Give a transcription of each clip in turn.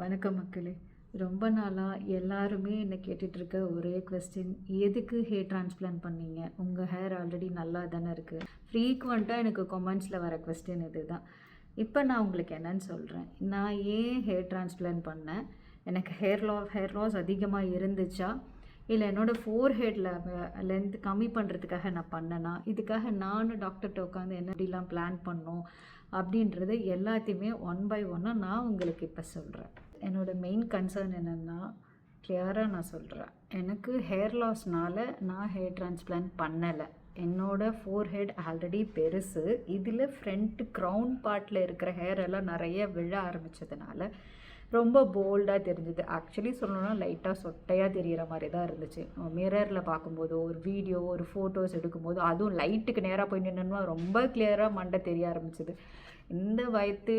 வணக்கம் மக்களே. ரொம்ப நாளாக எல்லாருமே என்னை கேட்டுட்ருக்க ஒரே கொஸ்டின், எதுக்கு ஹேர் டிரான்ஸ்பிளான்ட் பண்ணீங்க? உங்கள் ஹேர் ஆல்ரெடி நல்லா தானே இருக்குது. ஃப்ரீக்வெண்ட்டாக எனக்கு கமெண்ட்ஸில் வர கொஸ்டின் இது தான். இப்போ நான் உங்களுக்கு என்னன்னு சொல்கிறேன். நான் ஏன் ஹேர் டிரான்ஸ்பிளான்ட் பண்ணேன்? எனக்கு ஹேர் லாஸ் அதிகமாக இருந்துச்சா, இல்லை என்னோடய ஃபோர் ஹெட்டில் லென்த் கம்மி பண்ணுறதுக்காக நான் பண்ணேன்னா, இதுக்காக நானும் டாக்டர்கிட்ட உட்காந்து என்ன எப்படிலாம் பிளான் பண்ணோம் அப்படின்றது எல்லாத்தையுமே ஒன் பை ஒன்னாக நான் உங்களுக்கு இப்போ சொல்கிறேன். என்னோடய மெயின் கன்சர்ன் என்னென்னா, கிளியராக நான் சொல்கிறேன், எனக்கு ஹேர் லாஸ்னால் நான் ஹேர் டிரான்ஸ்பிளான்ட் பண்ணலை. என்னோடய ஃபோர் ஹெட் ஆல்ரெடி பெருசு. இதில் ஃப்ரண்ட் க்ரௌன் பார்ட்டில் இருக்கிற ஹேர் எல்லாம் நிறைய விழ ஆரம்பித்ததுனால ரொம்ப போல்டாக தெரிஞ்சுது. ஆக்சுவலி சொல்லணும்னா லைட்டாக சொட்டையாக தெரிகிற மாதிரி தான் இருந்துச்சு. மிரரில் பார்க்கும்போதோ, ஒரு வீடியோ, ஒரு ஃபோட்டோஸ் எடுக்கும்போது, அதுவும் லைட்டுக்கு நேராக போய் நின்றுனா ரொம்ப கிளியராக மண்டை தெரிய ஆரம்பிச்சிது. இந்த வயத்து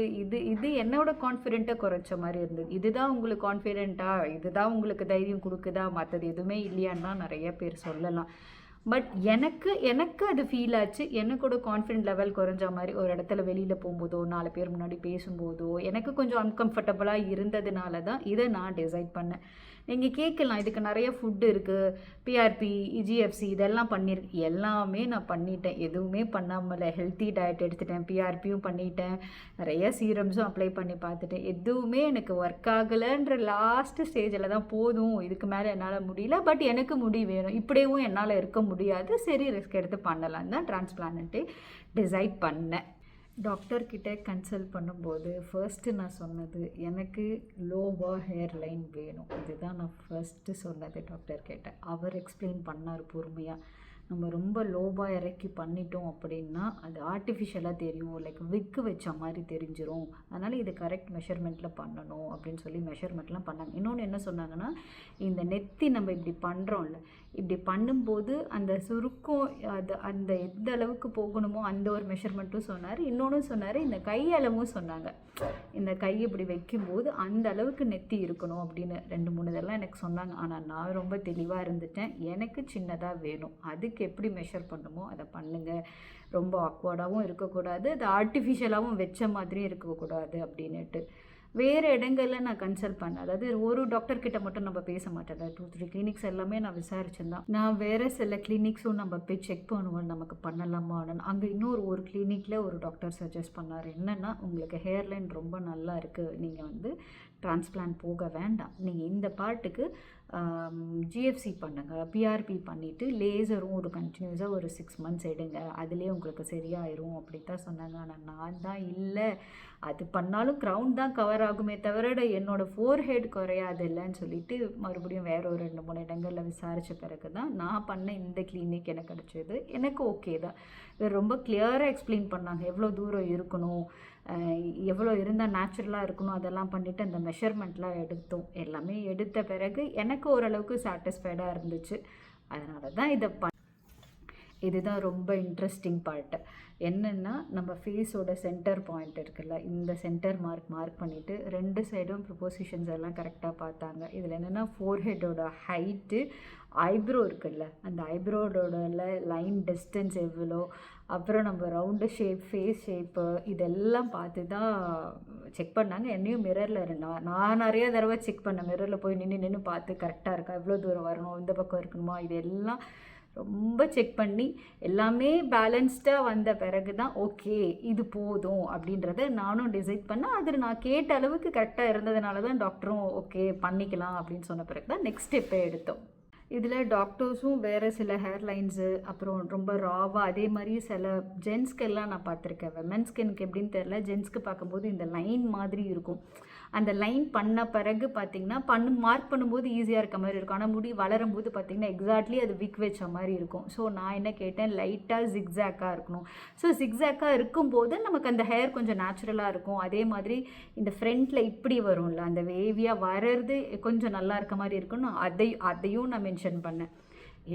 இது என்னோட கான்ஃபிடென்ட்டை குறைச்ச மாதிரி இருந்தது. இதுதான் உங்களுக்கு கான்ஃபிடென்ட்டாக, இதுதான் உங்களுக்கு தைரியம் கொடுக்குதா, மற்றது எதுவுமே இல்லையான்னா நிறைய பேர் சொல்லலாம். பட் எனக்கு அது ஃபீல் ஆச்சு. எனக்கோட கான்ஃபிடென்ட் லெவல் குறைஞ்ச மாதிரி ஒரு இடத்துல வெளியில் போகும்போதோ, 4 பேர் முன்னாடி பேசும்போதோ எனக்கு கொஞ்சம் அன்கம்ஃபர்டபுளாக இருந்ததுனால தான் இதை நான் டிசைட் பண்ணேன். நீங்கள் கேட்கலாம், இதுக்கு நிறைய ஃபுட்டு இருக்குது, பிஆர்பி, ஜிஎஃப்சி இதெல்லாம் பண்ணியிருக்கு. எல்லாமே நான் பண்ணிட்டேன், எதுவுமே பண்ணாமல் ஹெல்த்தி டயட் எடுத்துட்டேன், பிஆர்பியும் பண்ணிட்டேன், நிறைய சீரம்ஸும் அப்ளை பண்ணி பார்த்துட்டேன். எதுவுமே எனக்கு ஒர்க் ஆகலைன்ற லாஸ்ட்டு ஸ்டேஜில் தான் போதும், இதுக்கு மேலே என்னால் முடியல, பட் எனக்கு முடி வேணும், இப்படியும் என்னால் இருக்க முடியாது, சரி ரிஸ்க் எடுத்து பண்ணலாம் தான் டிரான்ஸ்பிளான்ட்டே டிசைட் பண்ணேன். டாக்டர்கிட்ட கன்சல்ட் பண்ணும்போது ஃபர்ஸ்ட்டு நான் சொன்னது, எனக்கு லோவாக ஹேர் லைன் வேணும். இதுதான் நான் ஃபர்ஸ்ட்டு சொன்னது டாக்டர்கிட்ட. அவர் எக்ஸ்பிளைன் பண்ணார் பொறுமையாக. நம்ம ரொம்ப லோவாக இறக்கி பண்ணிட்டோம் அப்படின்னா அது ஆர்டிஃபிஷியலாக தெரியும், லைக் விக்கு வச்ச மாதிரி தெரிஞ்சிடும். அதனால் இது கரெக்ட் மெஷர்மெண்ட்டில் பண்ணணும் அப்படின்னு சொல்லி மெஷர்மெண்ட்லாம் பண்ணாங்க. இன்னொன்று என்ன சொன்னாங்கன்னா, இந்த நெத்தி நம்ம இப்படி பண்ணுறோம்ல, இப்படி பண்ணும்போது அந்த சுருக்கம் அந்த எந்த அளவுக்கு போகணுமோ அந்த ஒரு மெஷர்மெண்ட்டும் சொன்னார். இன்னொன்று சொன்னார், இந்த கையளவும் சொன்னாங்க. இந்த கை இப்படி வைக்கும்போது அந்த அளவுக்கு நெத்தி இருக்கணும் அப்படின்னு 2-3 இதெல்லாம் எனக்கு சொன்னாங்க. ஆனால் நான் ரொம்ப தெளிவாக இருந்துட்டேன், எனக்கு சின்னதாக வேணும், அதுக்கு எப்படி மெஷர் பண்ணுமோ அதை பண்ணுங்கள், ரொம்ப ஆக்வர்டாகவும் இருக்கக்கூடாது, அது ஆர்டிஃபிஷியலாகவும் வச்ச மாதிரியும் இருக்கக்கூடாது அப்படின்னுட்டு. வேறு இடங்களில் நான் கன்சல்ட் பண்ணேன். அதாவது ஒரு டாக்டர்கிட்ட மட்டும் நம்ம பேச மாட்டேன், 2-3 கிளினிக்ஸ் எல்லாமே நான் விசாரிச்சிருந்தேன். நான் வேறு சில கிளினிக்ஸும் நம்ம போய் செக் பண்ணுவோம், நமக்கு பண்ணலாமா. அங்கே ஒரு கிளினிக்கில் ஒரு டாக்டர் சஜஸ்ட் பண்ணார், என்னென்னா, உங்களுக்கு ஹேர்லைன் ரொம்ப நல்லா இருக்குது, நீங்கள் டிரான்ஸ்பிளான்ட் போக வேண்டாம், நீங்கள் இந்த பார்ட்டுக்கு ஜிஎஃப்சி பண்ணுங்கள், பிஆர்பி பண்ணிவிட்டு லேசரும் ஒரு கண்டினியூஸாக ஒரு 6 months எடுங்க, அதுலேயே உங்களுக்கு சரியாயிரும் அப்படி தான் சொன்னாங்க. ஆனால் நான் தான் இல்லை, அது பண்ணாலும் க்ரௌன் தான் கவர் ஆகுமே தவிர என்னோடய ஃபோர் ஹெட் குறையாது இல்லைன்னு சொல்லிட்டு மறுபடியும் வேறு ஒரு 2-3 இடங்களில் விசாரித்த பிறகு தான் நான் பண்ண இந்த கிளினிக் எனக்கு கிடச்சிது. எனக்கு ஓகே தான். ரொம்ப கிளியராக எக்ஸ்பிளைன் பண்ணாங்க, எவ்வளோ தூரம் இருக்கணும், எவ்வளோ இருந்தால் நேச்சுரலாக இருக்கணும், அதெல்லாம் பண்ணிவிட்டு அந்த மெஷர்மெண்ட்லாம் எடுத்தோம். எல்லாமே எடுத்த பிறகு எனக்கு ஓரளவுக்கு சாட்டிஸ்ஃபைடாக இருந்துச்சு. அதனால தான் இதை இதுதான் ரொம்ப இன்ட்ரெஸ்டிங் பார்ட்டு. என்னென்னா, நம்ம ஃபேஸோட சென்டர் பாயிண்ட் இருக்குல்ல, இந்த சென்டர் மார்க் பண்ணிவிட்டு 2 சைடும் ப்ரொபோசிஷன்ஸ் எல்லாம் கரெக்டாக பார்த்தாங்க. இதில் என்னென்னா, ஃபோர் ஹெட்டோட ஹைட்டு, ஐப்ரோ இருக்குல்ல, அந்த ஐப்ரோடோட லைன் டிஸ்டன்ஸ் எவ்வளோ, அப்புறம் நம்ம ரவுண்டு ஷேப், ஃபேஸ் ஷேப்பு, இதெல்லாம் பார்த்து தான் செக் பண்ணாங்க. என்னையும் மிரரில் நான் நிறைய தடவை செக் பண்ணேன், மிரரில் போய் நின்று பார்த்து கரெக்டாக இருக்கா, எவ்வளோ தூரம் வரணும், இந்த பக்கம் இருக்கணுமா, இதெல்லாம் ரொம்ப செக் பண்ணி எல்லாமே பேலன்ஸ்டாக வந்த பிறகு தான் ஓகே இது போதும் அப்படின்றத நானும் டிசைட் பண்ணேன். அது நான் கேட்ட அளவுக்கு கரெக்டாக இருந்ததுனால தான் டாக்டரும் ஓகே பண்ணிக்கலாம் அப்படின்னு சொன்ன பிறகு தான் நெக்ஸ்ட் ஸ்டெப்பை எடுத்தோம். இதில் டாக்டர்ஸும் வேறு சில ஹேர்லைன்ஸு, அப்புறம் ரொம்ப ராவாக, அதே மாதிரி சில ஜென்ஸ்க்கெல்லாம் நான் பார்த்துருக்கேன். விமன் ஸ்கின்க்கு எப்படின்னு தெரில, ஜென்ஸ்க்கு பார்க்கும்போது இந்த லைன் மாதிரி இருக்கும். அந்த லைன் பண்ண பிறகு பார்த்திங்கன்னா மார்க் பண்ணும்போது ஈஸியாக இருக்க மாதிரி இருக்கும், ஆனால் முடி வளரும்போது பார்த்திங்கன்னா எக்ஸாக்ட்லி அது விக் வச்ச மாதிரி இருக்கும். ஸோ நான் என்ன கேட்டேன், லைட்டாக ஜிக்ஸாக்காக இருக்கணும். ஸோ ஜிக்ஸாக்காக இருக்கும்போது நமக்கு அந்த ஹேர் கொஞ்சம் நேச்சுரலாக இருக்கும். அதே மாதிரி இந்த ஃப்ரண்ட்டில் இப்படி வரும்ல, அந்த வேவியாக வர்றது கொஞ்சம் நல்லா இருக்க மாதிரி இருக்கணும். அதையும் நான் மென்ஷன் பண்ணேன்.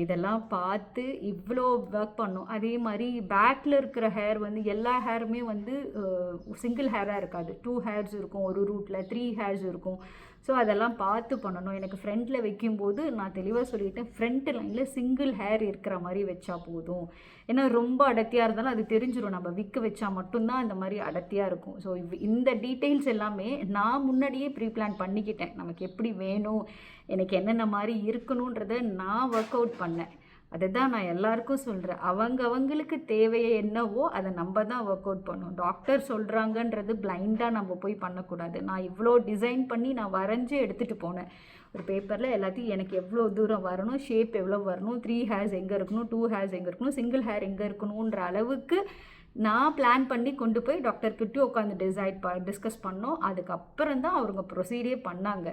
இதெல்லாம் பார்த்து இவ்வளோ ஒர்க் பண்ணோம். அதே மாதிரி பேக்கில் இருக்கிற ஹேர் வந்து எல்லா ஹேருமே வந்து சிங்கிள் ஹேராக இருக்காது. 2 ஹேர்ஸ் இருக்கும் ஒரு ரூட்டில், 3 ஹேர்ஸ் இருக்கும். ஸோ அதெல்லாம் பார்த்து பண்ணணும். எனக்கு ஃப்ரண்ட்டில் வைக்கும்போது நான் தெளிவாக சொல்லிட்டேன், ஃப்ரண்ட் லைனில் சிங்கிள் ஹேர் இருக்கிற மாதிரி வச்சா போதும். ஏன்னா ரொம்ப அடர்த்தியாக இருந்தாலும் அது தெரிஞ்சிடும், நம்ம விக்கு வச்சா மட்டும்தான் இந்த மாதிரி அடர்த்தியாக இருக்கும். ஸோ இந்த டீட்டெயில்ஸ் எல்லாமே நான் முன்னாடியே ப்ரீ பிளான் பண்ணிக்கிட்டேன். நமக்கு எப்படி வேணும், எனக்கு என்னென்ன மாதிரி இருக்கணுன்றதை நான் ஒர்க் அவுட் பண்ணேன். அதுதான் நான் எல்லாருக்கும் சொல்கிறேன், அவங்களுக்கு தேவையை என்னவோ அதை நம்ம தான் ஒர்க் அவுட் பண்ணணும். டாக்டர் சொல்கிறாங்கன்றது பிளைண்டாக நம்ம போய் பண்ணக்கூடாது. நான் இவ்வளோ டிசைன் பண்ணி நான் வரைஞ்சி எடுத்துகிட்டு போனேன் ஒரு பேப்பரில். எல்லாத்தையும் எனக்கு எவ்வளோ தூரம் வரணும், ஷேப் எவ்வளோ வரணும், 3 ஹேர்ஸ் எங்கே இருக்கணும், 2 ஹேர்ஸ் எங்கே இருக்கணும், சிங்கிள் ஹேர் எங்கே இருக்கணுன்ற அளவுக்கு நான் பிளான் பண்ணி கொண்டு போய் டாக்டர்கிட்டயும் உட்காந்து டிஸ்கஸ் பண்ணோம். அதுக்கப்புறம் தான் அவங்க ப்ரொசீடே பண்ணாங்க.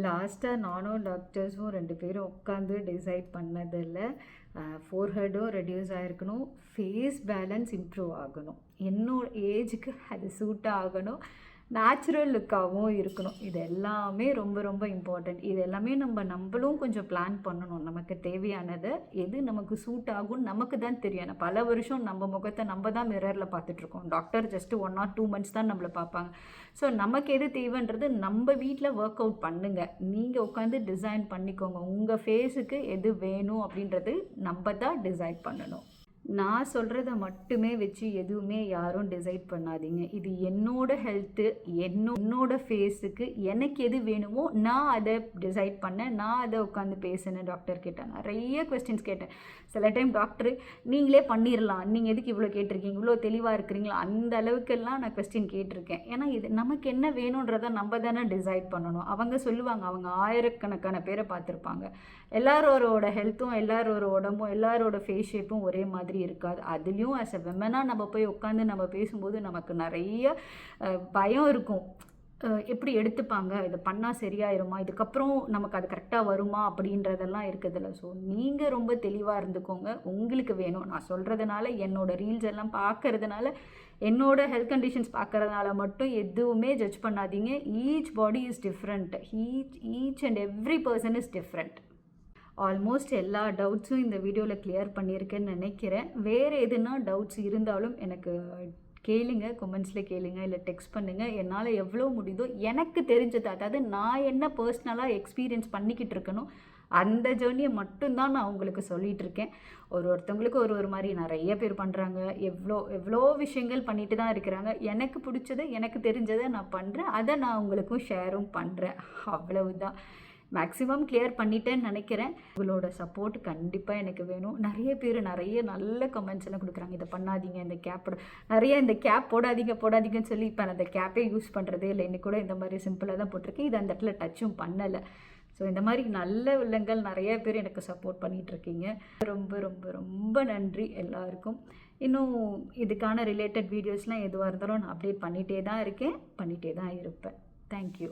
லாஸ்ட்டாக நானும் டாக்டர்ஸும் 2 பேரும் உட்காந்து டிசைட் பண்ணதில் ஃபோர்ஹெடும் ரெடியூஸ் ஆகிருக்கணும், ஃபேஸ் பேலன்ஸ் இம்ப்ரூவ் ஆகணும், என்னோட ஏஜுக்கு அது சூட்டாக ஆகணும், நேச்சுரல் லுக்காகவும் இருக்கணும். இது எல்லாமே ரொம்ப ரொம்ப இம்பார்ட்டண்ட். இது எல்லாமே நம்மளும் கொஞ்சம் பிளான் பண்ணணும். நமக்கு தேவையானதை எது நமக்கு சூட் ஆகும்னு நமக்கு தான் தெரியும். ஏன்னா பல வருஷம் நம்ம முகத்தை நம்ம தான் மிரரில் பார்த்துட்ருக்கோம். டாக்டர் ஜஸ்ட்டு 1 or 2 months தான் நம்மளை பார்ப்பாங்க. ஸோ நமக்கு எது தேவைன்றது நம்ம வீட்டில் ஒர்க் அவுட் பண்ணுங்கள். நீங்கள் உட்காந்து டிசைன் பண்ணிக்கோங்க. உங்கள் ஃபேஸுக்கு எது வேணும் அப்படின்றது நம்ம தான் டிசைட் பண்ணணும். நான் சொல்கிறத மட்டுமே வச்சு எதுவுமே யாரும் டிசைட் பண்ணாதீங்க. இது என்னோட ஹெல்த்து, என்னோட ஃபேஸுக்கு எனக்கு எது வேணுமோ நான் அதை டிசைட் பண்ணேன். நான் அதை உட்காந்து பேசினேன் டாக்டர்கிட்ட. நிறைய கொஸ்டின்ஸ் கேட்டேன். சில டைம் டாக்டர் நீங்களே பண்ணிடலாம், நீங்கள் எதுக்கு இவ்வளோ கேட்டிருக்கீங்க, இவ்வளோ தெளிவாக இருக்கிறீங்களா, அந்த அளவுக்கெல்லாம் நான் கொஸ்டின் கேட்டிருக்கேன். ஏன்னா இது நமக்கு என்ன வேணுன்றதை நம்ம தானே டிசைட் பண்ணணும். அவங்க சொல்லுவாங்க, அவங்க ஆயிரக்கணக்கான பேரை பார்த்துருப்பாங்க. எல்லாரோட ஹெல்த்தும் எல்லாரோட உடம்பும் எல்லாரோட ஃபேஸ் ஷேப்பும் ஒரே மாதிரி இருக்காது. அதுலேயும் ஆஸ் அ விமனாக நம்ம போய் உட்காந்து நம்ம பேசும்போது நமக்கு நிறைய பயம் இருக்கும். எப்படி எடுத்துப்பாங்க, இதை பண்ணால் சரியாயிருமா, இதுக்கப்புறம் நமக்கு அது கரெக்டாக வருமா அப்படின்றதெல்லாம் இருக்குதுல்ல. ஸோ நீங்கள் ரொம்ப தெளிவாக இருந்துக்கோங்க. உங்களுக்கு வேணும், நான் சொல்கிறதுனால, என்னோடய ரீல்ஸ் எல்லாம் பார்க்கறதுனால, என்னோட ஹெல்த் கண்டிஷன்ஸ் பார்க்கறதுனால மட்டும் எதுவுமே ஜட்ஜ் பண்ணாதீங்க. Each body is different. Each and every person is different. Almost எல்லா டவுட்ஸும் இந்த வீடியோவில் கிளியர் பண்ணியிருக்கேன்னு நினைக்கிறேன். வேறு எதுனா டவுட்ஸ் இருந்தாலும் எனக்கு கேளுங்க, கமெண்ட்ஸில் கேளுங்க, இல்லை டெக்ஸ்ட் பண்ணுங்கள். என்னால் எவ்வளோ முடியுதோ எனக்கு தெரிஞ்சது, அதாவது நான் என்ன பர்சனலாக எக்ஸ்பீரியன்ஸ் பண்ணிக்கிட்டு இருக்கணும் அந்த ஜேர்னியை மட்டும்தான் நான் உங்களுக்கு சொல்லிகிட்டு இருக்கேன். ஒருத்தவங்களுக்கு ஒரு மாதிரி நிறைய பேர் பண்ணுறாங்க, எவ்வளோ விஷயங்கள் பண்ணிட்டு தான் இருக்கிறாங்க. எனக்கு பிடிச்சதை, எனக்கு தெரிஞ்சதை நான் பண்ணுறேன், அதை நான் உங்களுக்கும் ஷேரும் பண்ணுறேன். அவ்வளவுதான். மேக்ஸிமம் கிளியர் பண்ணிட்டேன்னு நினைக்கிறேன். உங்களோட சப்போர்ட் கண்டிப்பாக எனக்கு வேணும். நிறைய பேர் நிறைய நல்ல கமெண்ட்ஸ் எல்லாம் கொடுக்குறாங்க, இதை பண்ணாதீங்க, இந்த கேப் போடாதீங்கன்னு சொல்லி இப்போ நான் அந்த கேப்பே யூஸ் பண்ணுறதே இல்லை. இன்னைக்கு கூட இந்த மாதிரி சிம்பிளாக தான் போட்டிருக்கேன். இது அந்த இடத்துல டச்சும் பண்ணலை. ஸோ இந்த மாதிரி நல்ல உள்ளங்கள் நிறைய பேர் எனக்கு சப்போர்ட் பண்ணிகிட்ருக்கீங்க. ரொம்ப ரொம்ப ரொம்ப நன்றி எல்லாருக்கும். இன்னும் இதுக்கான ரிலேட்டட் வீடியோஸ்லாம் எதுவாக இருந்தாலும் நான் அப்டேட் பண்ணிகிட்டே தான் இருக்கேன், பண்ணிகிட்டே தான் இருப்பேன். தேங்க்யூ.